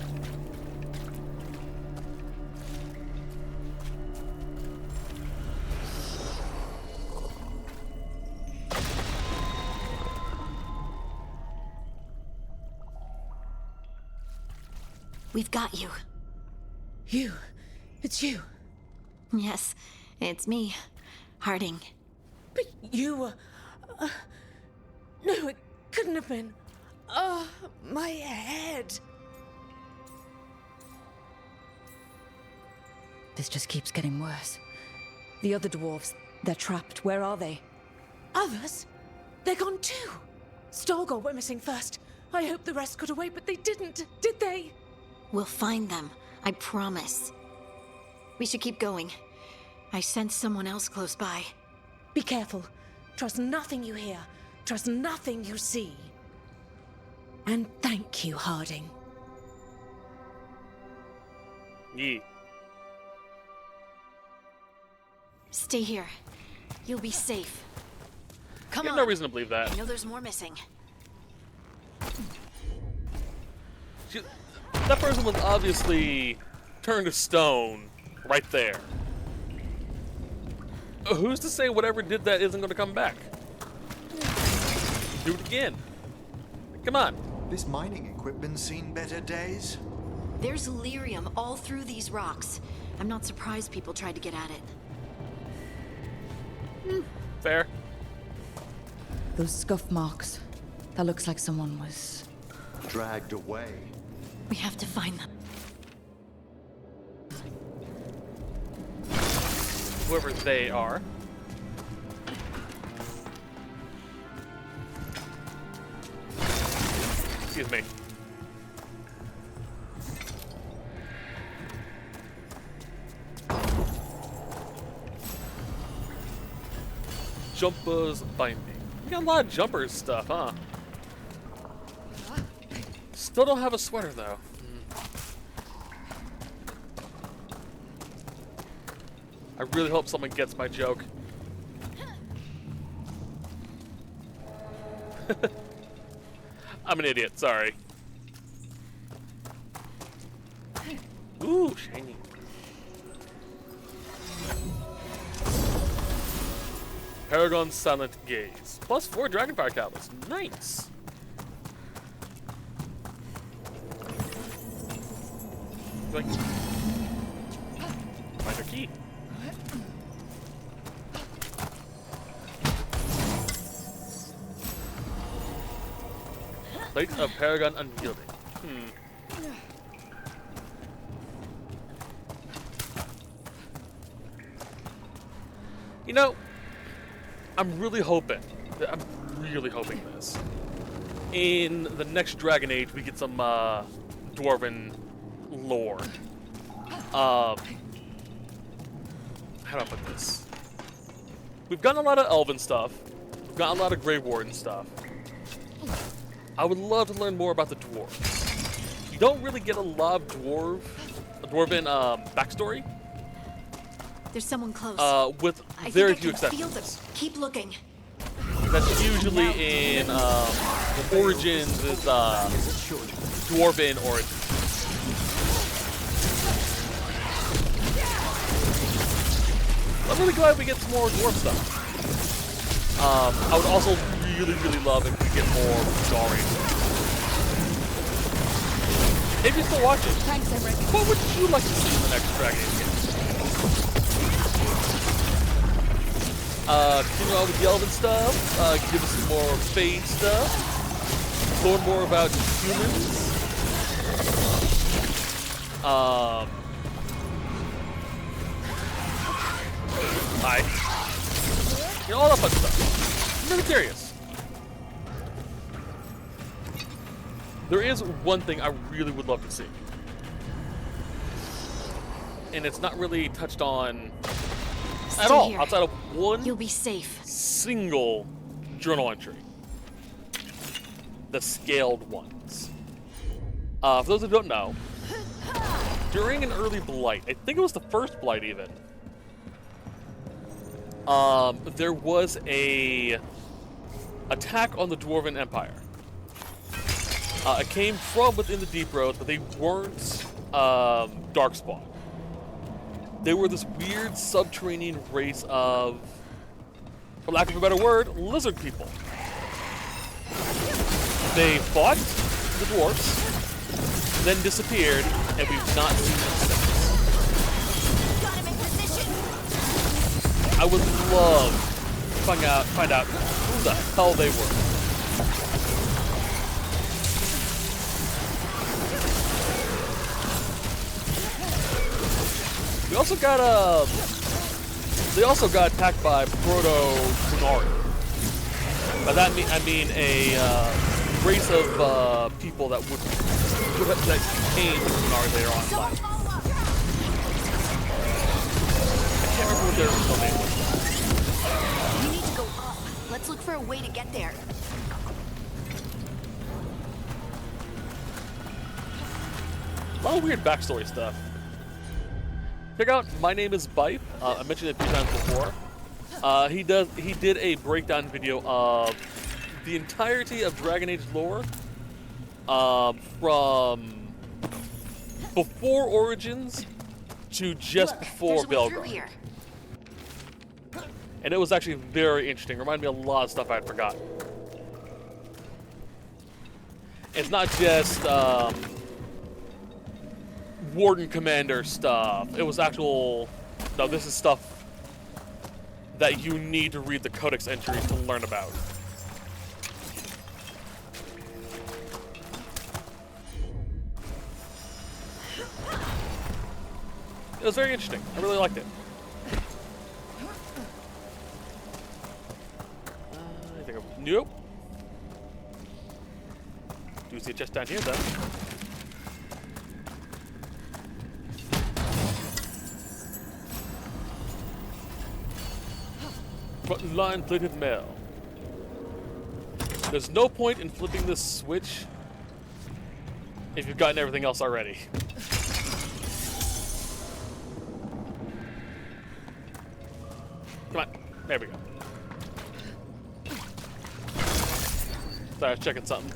[SPEAKER 9] We've got you.
[SPEAKER 3] You. It's you.
[SPEAKER 9] Yes, it's me, Harding.
[SPEAKER 10] But you were... no, it couldn't have been. Oh, my head.
[SPEAKER 3] This just keeps getting worse. The other dwarves, they're trapped. Where are they?
[SPEAKER 10] Others? They're gone too. Stolgor went missing first. I hope the rest got away, but they didn't, did they?
[SPEAKER 9] We'll find them, I promise. We should keep going. I sense someone else close by.
[SPEAKER 10] Be careful. Trust nothing you hear. Trust nothing you see. And thank you, Harding.
[SPEAKER 1] Yee.
[SPEAKER 9] Stay here. You'll be safe. Come
[SPEAKER 1] You
[SPEAKER 9] on.
[SPEAKER 1] have no reason to believe that.
[SPEAKER 9] I know there's more missing.
[SPEAKER 1] That person was obviously turned to stone right there. Who's to say whatever did that isn't going to come back? Do it again. Come on.
[SPEAKER 5] This mining equipment's seen better days.
[SPEAKER 9] There's lyrium all through these rocks. I'm not surprised people tried to get at it.
[SPEAKER 1] Fair.
[SPEAKER 3] Those scuff marks. That looks like someone was...
[SPEAKER 5] Dragged away.
[SPEAKER 9] We have to find them.
[SPEAKER 1] Whoever they are. Excuse me. Jumpers binding. We got a lot of jumpers stuff, huh? Still don't have a sweater though. I really hope someone gets my joke. I'm an idiot, sorry. Ooh, shiny. Paragon's Silent Gaze. +4 Dragonfire tablets. Nice. Like, find a key. Plate of Paragon Unyielding. You know, I'm really hoping this. In the next Dragon Age, we get some dwarven lore. How do I put this? We've gotten a lot of elven stuff. We've gotten a lot of Grey Warden stuff. I would love to learn more about the dwarves. You don't really get a lot of dwarven backstory.
[SPEAKER 9] There's someone close.
[SPEAKER 1] With
[SPEAKER 9] I
[SPEAKER 1] very
[SPEAKER 9] think
[SPEAKER 1] few
[SPEAKER 9] I can feel
[SPEAKER 1] exceptions.
[SPEAKER 9] them. Keep looking.
[SPEAKER 1] That's usually in Origins is dwarven origins. I'm really glad we get some more dwarf stuff. I would also really love if we get more Dari. If you're still watching,
[SPEAKER 9] Thanks, Emmerich.
[SPEAKER 1] what would you like to see in the next Dragon Age game? Continue on with the elven stuff, give us some more Fade stuff, learn more about humans. You know, all that fun stuff. I'm really curious. There is one thing I really would love to see. And it's not really touched on at all,
[SPEAKER 9] here.
[SPEAKER 1] outside of one
[SPEAKER 9] You'll be safe.
[SPEAKER 1] single journal entry. The scaled ones. For those who don't know, during an early Blight, I think it was the first Blight even, there was a attack on the Dwarven Empire. It came from within the Deep Roads, but they weren't Darkspawn. They were this weird subterranean race of, for lack of a better word, lizard people. They fought the dwarfs, then disappeared, and we've not seen them since.
[SPEAKER 9] Got him in position.
[SPEAKER 1] I would love to find out who the hell they were. We also got they also got attacked by Proto-Kunari. By that I mean a race of people that that came to Kunari later on in life. I can't remember what their original name was.
[SPEAKER 9] We need to go up. Let's look for a way to get there.
[SPEAKER 1] A lot of weird backstory stuff. Check out My Name is Bipe. I mentioned it a few times before. He did a breakdown video of the entirety of Dragon Age lore from before Origins to just
[SPEAKER 9] Look,
[SPEAKER 1] before
[SPEAKER 9] there's a way through
[SPEAKER 1] Veilguard.
[SPEAKER 9] here.
[SPEAKER 1] And it was actually very interesting. Reminded me of a lot of stuff I had forgotten. It's not just Warden Commander stuff. It was actual... No, this is stuff that you need to read the Codex entries to learn about. It was very interesting. I really liked it. I think I'm... Nope. Do see a chest down here, though. Line plated mail. There's no point in flipping this switch if you've gotten everything else already. Come on. There we go. Sorry, I was checking something.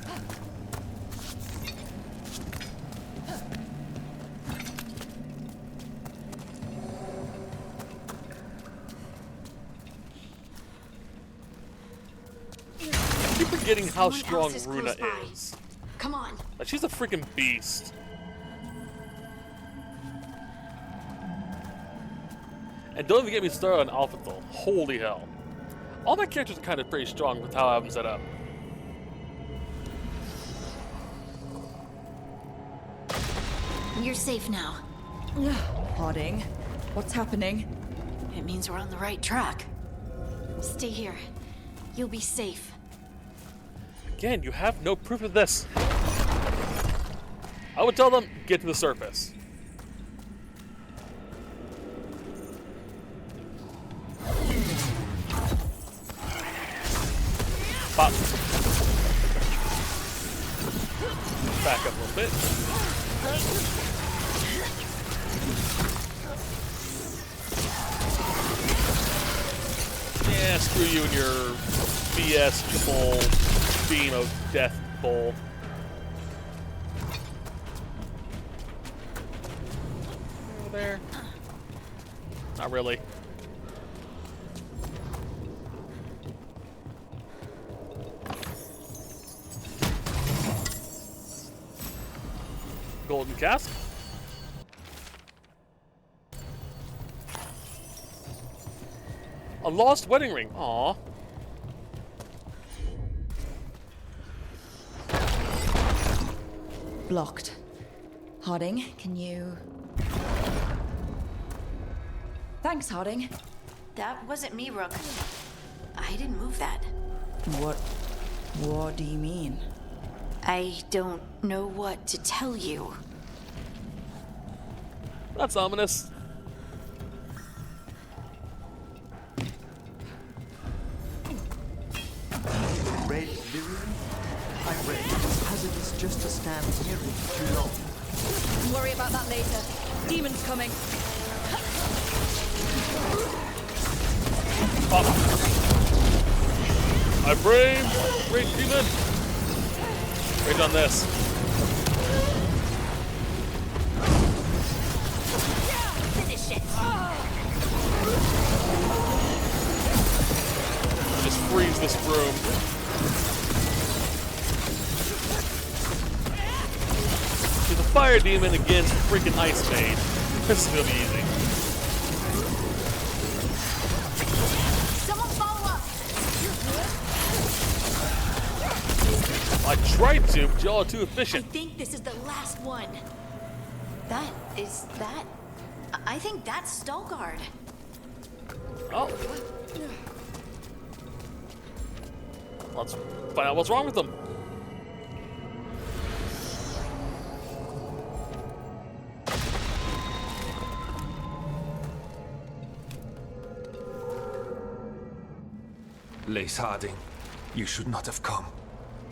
[SPEAKER 1] I keep forgetting how
[SPEAKER 9] Someone
[SPEAKER 1] strong
[SPEAKER 9] else is
[SPEAKER 1] Runa
[SPEAKER 9] close by.
[SPEAKER 1] is.
[SPEAKER 9] Come on.
[SPEAKER 1] Like, she's a freaking beast. And don't even get me started on Alphathul. Holy hell. All my characters are kind of pretty strong with how I have them set up.
[SPEAKER 9] You're safe now.
[SPEAKER 3] Harding, what's happening?
[SPEAKER 9] It means we're on the right track. Stay here. You'll be safe.
[SPEAKER 1] Again, you have no proof of this. I would tell them, get to the surface. Pop. Back up a little bit. Yeah, screw you and your BS triple beam of death bowl. Over there. Not really. Golden cask. A lost wedding ring. Aww.
[SPEAKER 3] Blocked. Harding, can you... Thanks, Harding.
[SPEAKER 9] That wasn't me, Rook. I didn't move that.
[SPEAKER 3] What do you mean?
[SPEAKER 9] I don't know what to tell you.
[SPEAKER 1] That's ominous.
[SPEAKER 5] Red lyrium? I read it's hazardous just to stand near it too long.
[SPEAKER 3] Worry about that later. Demon's coming.
[SPEAKER 1] I brave great demon. Rage on this.
[SPEAKER 9] Finish it.
[SPEAKER 1] Just freeze this room. She's a fire demon against freaking ice mage. This is gonna be easy.
[SPEAKER 9] Someone follow up.
[SPEAKER 1] I tried to, but y'all are too
[SPEAKER 9] I
[SPEAKER 1] efficient.
[SPEAKER 9] think this is the last one. That. I think that's Stalguard.
[SPEAKER 1] Oh. Let's find out what's wrong with them.
[SPEAKER 11] Lace Harding, you should not have come.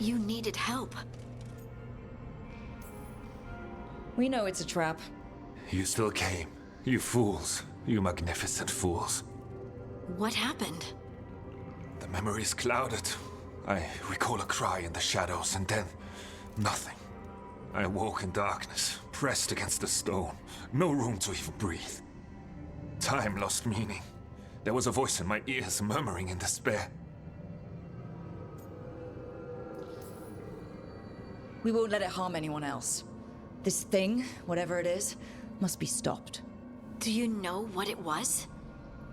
[SPEAKER 9] You needed help.
[SPEAKER 3] We know it's a trap.
[SPEAKER 11] You still came. You fools. You magnificent fools.
[SPEAKER 9] What happened?
[SPEAKER 11] The memory is clouded. I recall a cry in the shadows, and then nothing. I awoke in darkness, pressed against the stone. No room to even breathe. Time lost meaning. There was a voice in my ears murmuring in despair.
[SPEAKER 3] We won't let it harm anyone else. This thing, whatever it is, must be stopped.
[SPEAKER 9] Do you know what it was?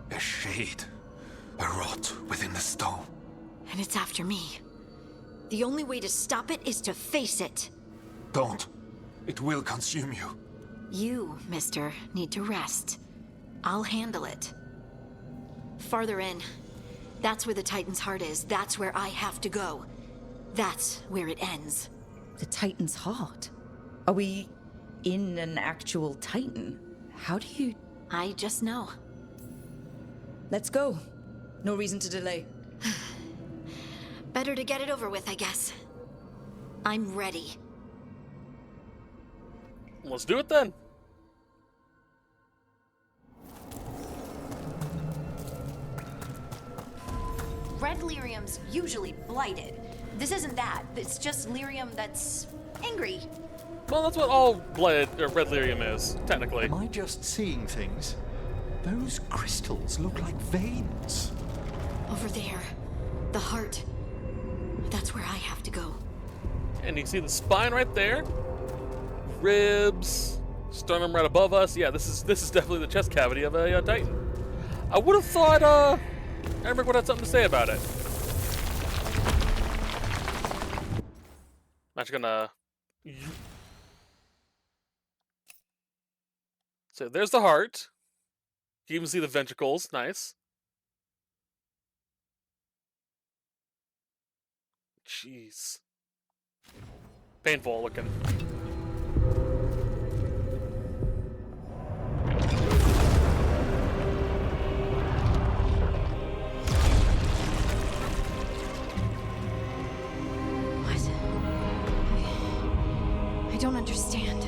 [SPEAKER 11] A shade. A rot within the stone.
[SPEAKER 9] And it's after me. The only way to stop it is to face it.
[SPEAKER 11] Don't. It will consume you.
[SPEAKER 9] You, mister, need to rest. I'll handle it. Farther in. That's where the Titan's heart is. That's where I have to go. That's where it ends.
[SPEAKER 3] The Titan's heart? Are we in an actual Titan? How do you...
[SPEAKER 9] I just know.
[SPEAKER 3] Let's go. No reason to delay.
[SPEAKER 9] Better to get it over with, I guess. I'm ready.
[SPEAKER 1] Let's do it then.
[SPEAKER 9] Red lyrium's usually blighted. This isn't that. It's just lyrium that's angry.
[SPEAKER 1] Well, that's what all red lyrium is, technically.
[SPEAKER 5] Am I just seeing things? Those crystals look like veins.
[SPEAKER 9] Over there. The heart. That's where I have to go.
[SPEAKER 1] And you see the spine right there. Ribs, sternum right above us. Yeah, this is definitely the chest cavity of a Titan. I would have thought Emmerich would have something to say about it. I'm actually gonna. So there's the heart. You can even see the ventricles. Nice. jeez. Painful looking.
[SPEAKER 9] What? I don't understand.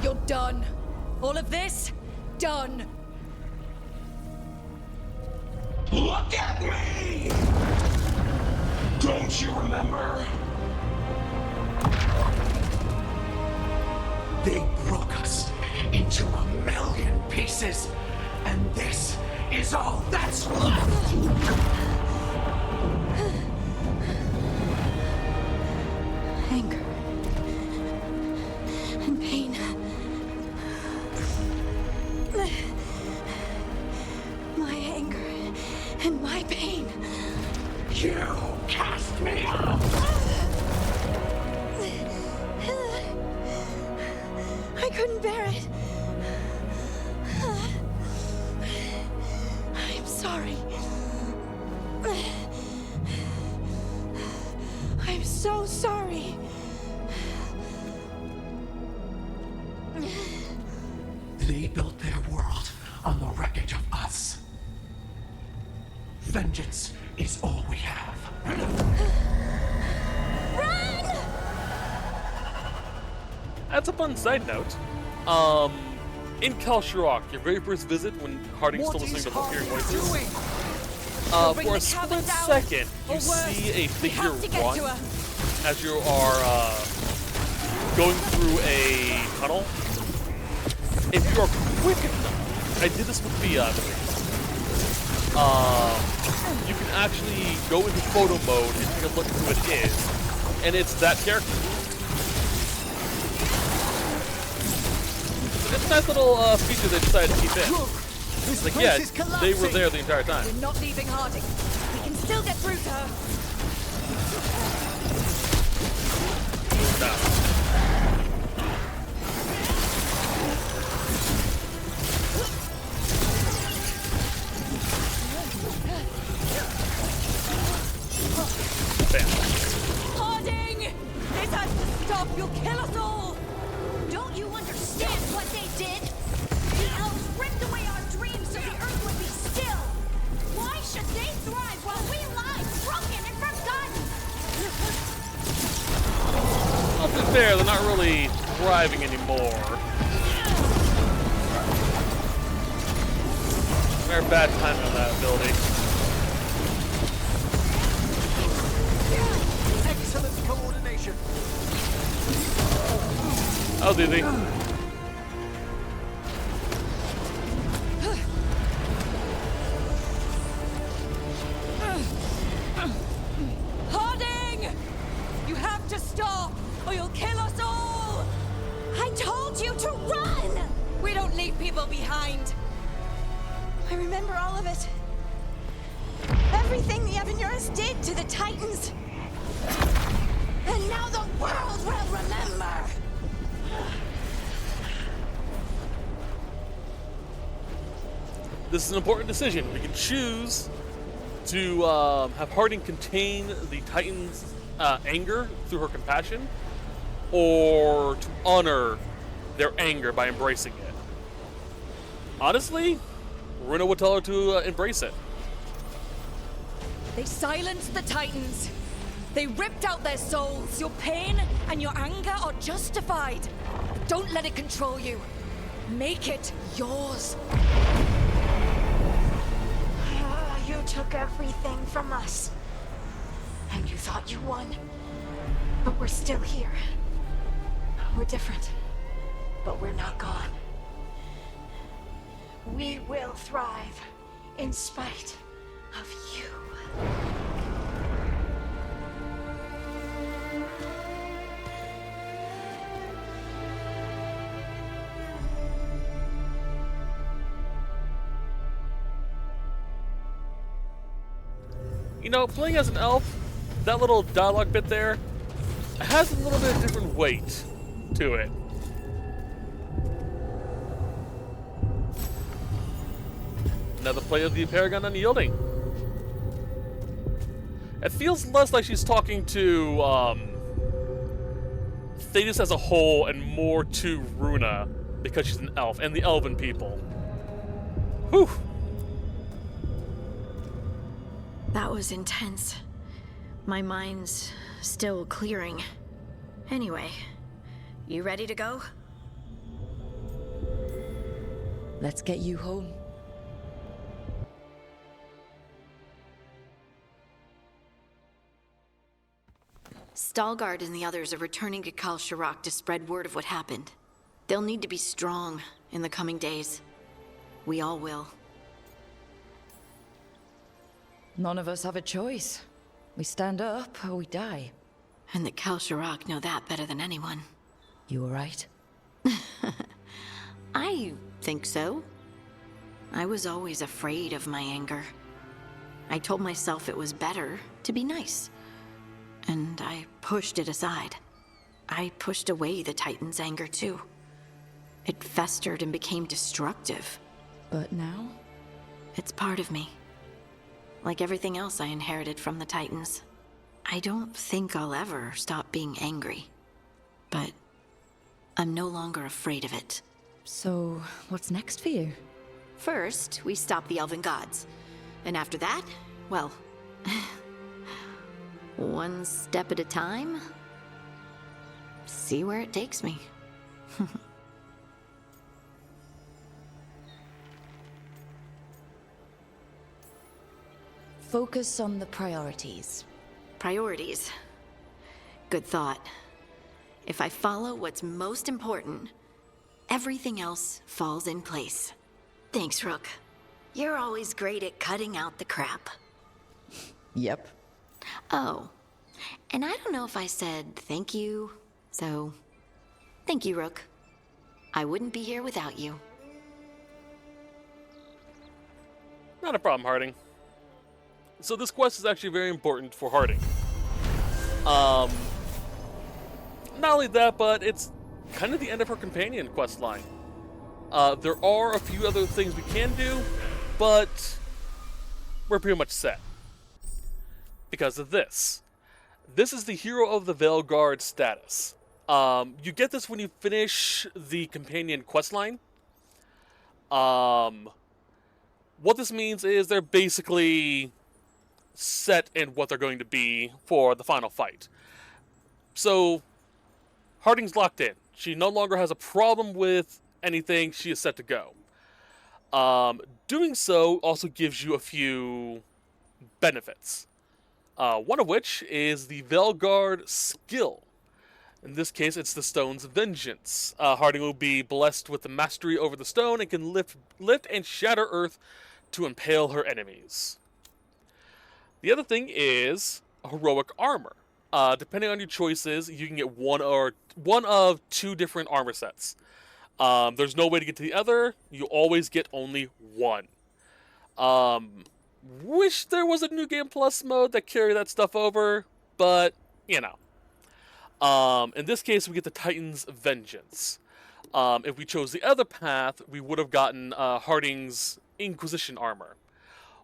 [SPEAKER 10] You're done. All of this, done.
[SPEAKER 6] Look at me! Don't you remember? They broke us into a million pieces, and this is all that's left!
[SPEAKER 9] Anger. And pain. My anger and my pain.
[SPEAKER 6] You cast me out!
[SPEAKER 9] I couldn't bear it. I'm sorry. I'm so sorry.
[SPEAKER 6] They built their world on the wreckage of us. Vengeance is all we have.
[SPEAKER 9] Run!
[SPEAKER 1] That's a fun side note. In Kalsharok, your very first visit when Harding's still listening to hearing voices, for a split second, you see a figure run as you are going through a tunnel. If you are quick enough, I did this with the you can actually go into photo mode and take a look at who it is, and it's that character. It's a nice little feature they decided to keep in. It's like, yeah, they were there the entire time.
[SPEAKER 10] We're not leaving Harding. We can still get through to her.
[SPEAKER 1] No.
[SPEAKER 10] Harding! This has to stop! You'll kill us all!
[SPEAKER 7] Don't you understand what they did? The elves ripped away our dreams so the earth would be still. Why should they thrive while we lie, broken and forgotten?
[SPEAKER 1] Well, to be fair, they're not really thriving anymore. Very bad timing on that ability.
[SPEAKER 5] Excellent coordination.
[SPEAKER 1] That was easy.
[SPEAKER 10] Harding! You have to stop, or you'll kill us all!
[SPEAKER 7] I told you to run!
[SPEAKER 10] We don't leave people behind.
[SPEAKER 7] I remember all of it. Everything the Avenurus did to the Titans. And now the world will remember!
[SPEAKER 1] This is an important decision. We can choose to have Harding contain the Titan's anger through her compassion, or to honor their anger by embracing it. Honestly, Runa would tell her to embrace it.
[SPEAKER 10] They silenced the Titans. They ripped out their souls. Your pain and your anger are justified. Don't let it control you. Make it yours.
[SPEAKER 7] You took everything from us. And you thought you won. But we're still here. We're different. But we're not gone. We will thrive in spite of you.
[SPEAKER 1] You know, playing as an elf, that little dialogue bit there has a little bit of different weight to it. Another play of the Paragon Unyielding. It feels less like she's talking to Thetis as a whole and more to Runa because she's an elf and the elven people. Whew.
[SPEAKER 9] That was intense. My mind's still clearing. Anyway, you ready to go?
[SPEAKER 3] Let's get you home.
[SPEAKER 9] Stalgard and the others are returning to Kal Shirak to spread word of what happened. They'll need to be strong in the coming days. We all will.
[SPEAKER 3] None of us have a choice. We stand up or we die.
[SPEAKER 9] And the Kal Shirak know that better than anyone.
[SPEAKER 3] You alright?
[SPEAKER 9] I think so. I was always afraid of my anger. I told myself it was better to be nice. And I pushed it aside. I pushed away the Titan's anger too. It festered and became destructive.
[SPEAKER 3] But now?
[SPEAKER 9] It's part of me. Like everything else I inherited from the Titans. I don't think I'll ever stop being angry. But I'm no longer afraid of it.
[SPEAKER 3] So, what's next for you?
[SPEAKER 9] First, we stop the Elven Gods. And after that, well... one step at a time. See where it takes me.
[SPEAKER 3] Focus on the priorities.
[SPEAKER 9] Priorities. Good thought. If I follow what's most important, everything else falls in place. Thanks, Rook. You're always great at cutting out the crap.
[SPEAKER 3] Yep.
[SPEAKER 9] Oh, and I don't know if I said thank you, so thank you, Rook. I wouldn't be here without you.
[SPEAKER 1] Not a problem, Harding. So this quest is actually very important for Harding. Not only that, but it's kind of the end of her companion quest line. There are a few other things we can do, but we're pretty much set. Because of this. This is the Hero of the Veilguard status. You get this when you finish the companion questline. What this means is they're basically set in what they're going to be for the final fight. So, Harding's locked in. She no longer has a problem with anything. She is set to go. Doing so also gives you a few benefits. One of which is the Veilguard skill. In this case, it's the stone's vengeance. Harding will be blessed with the mastery over the stone and can lift and shatter earth to impale her enemies. The other thing is heroic armor. Depending on your choices, you can get one of two different armor sets. There's no way to get to the other. You always get only one. Wish there was a New Game Plus mode that carried that stuff over, but, you know. In this case, we get the Titan's Vengeance. If we chose the other path, we would have gotten Harding's Inquisition armor.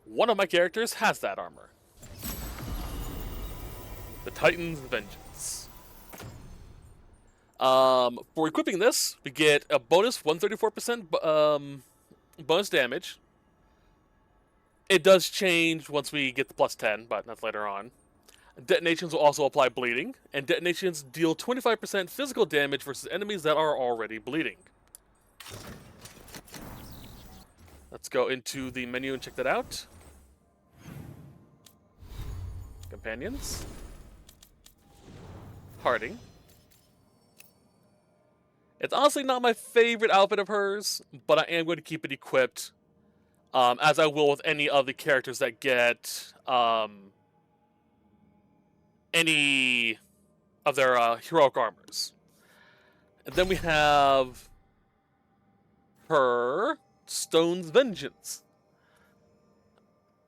[SPEAKER 1] One of my characters has that armor. The Titan's Vengeance. For equipping this, we get a bonus 134% bonus damage. It does change once we get the plus 10, but that's later on. Detonations will also apply bleeding, and detonations deal 25% physical damage versus enemies that are already bleeding. Let's go into the menu and check that out. Companions. Harding. It's honestly not my favorite outfit of hers, but I am going to keep it equipped. As I will with any of the characters that get any of their heroic armors. And then we have her Stone's Vengeance.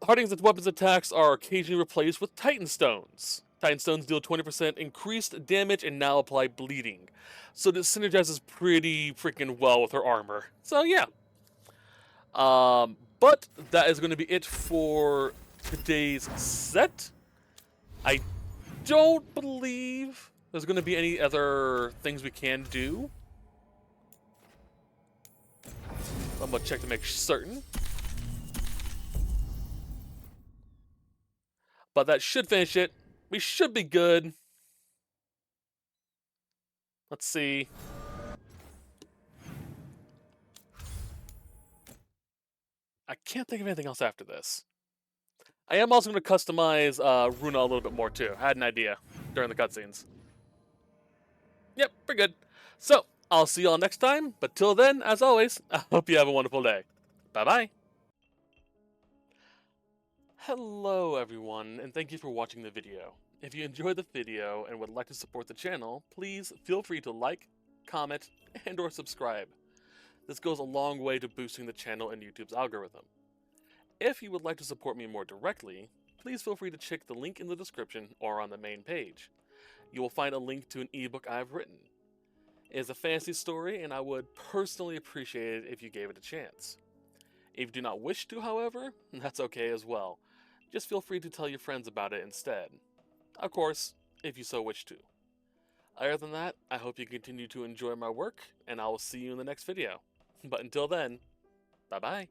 [SPEAKER 1] Harding's weapons attacks are occasionally replaced with Titan Stones. Titan Stones deal 20% increased damage and now apply bleeding. So this synergizes pretty freaking well with her armor. So yeah. But that is going to be it for today's set. I don't believe there's going to be any other things we can do. I'm going to check to make certain. But that should finish it. We should be good. Let's see. I can't think of anything else after this. I am also going to customize Runa a little bit more too. I had an idea during the cutscenes. Yep, we're good. So, I'll see y'all next time, but till then, as always, I hope you have a wonderful day. Bye-bye. Hello everyone, and thank you for watching the video. If you enjoyed the video and would like to support the channel, please feel free to like, comment, and or subscribe. This goes a long way to boosting the channel and YouTube's algorithm. If you would like to support me more directly, please feel free to check the link in the description or on the main page. You will find a link to an ebook I've written. It is a fantasy story, and I would personally appreciate it if you gave it a chance. If you do not wish to, however, that's okay as well. Just feel free to tell your friends about it instead. Of course, if you so wish to. Other than that, I hope you continue to enjoy my work, and I will see you in the next video. But until then, bye-bye.